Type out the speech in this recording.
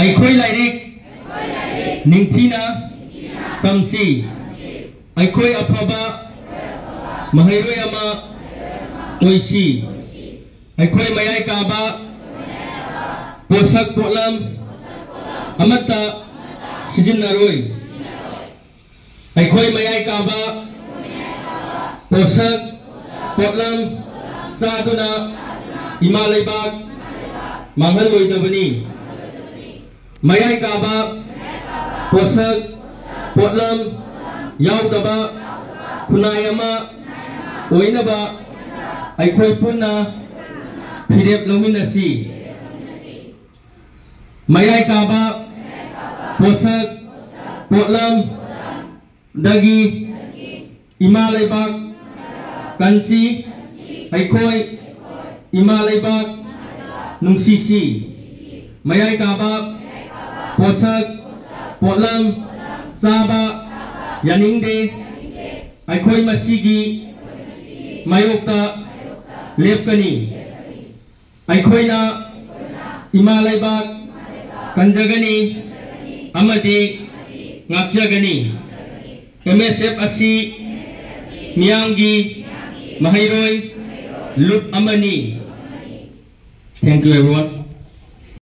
अखोई लाइरिक निंगथीना तमसी अखोई अफबा महैरोय अमा ओइसी अखोई मयाई काबा पोषक पोलम अमता सिजिन्नरोय अखोई मयाई काबा पोषक पोलम चादुना इमा लेबाक मांगल लोइदबनी मयाई काबा पोषक पोलम याउदबा खुनाय अमा ओइनबा अखोई पुन्ना फिरेप लौमिनसी मयाई काबा पोषक पोलम दगी इमा लेबाक कंसी अखोई इमा लेबाक नुंसीसी मयाई काबा पोषक पोलम चाबा यानिंगदे अखोई मसीगी मायोक्ता लेपकनी अखोइना इमा लेबाक कंजगनी अमदी ngakjagani MSF asi miyangi mahairoi lup amani. Thank you everyone.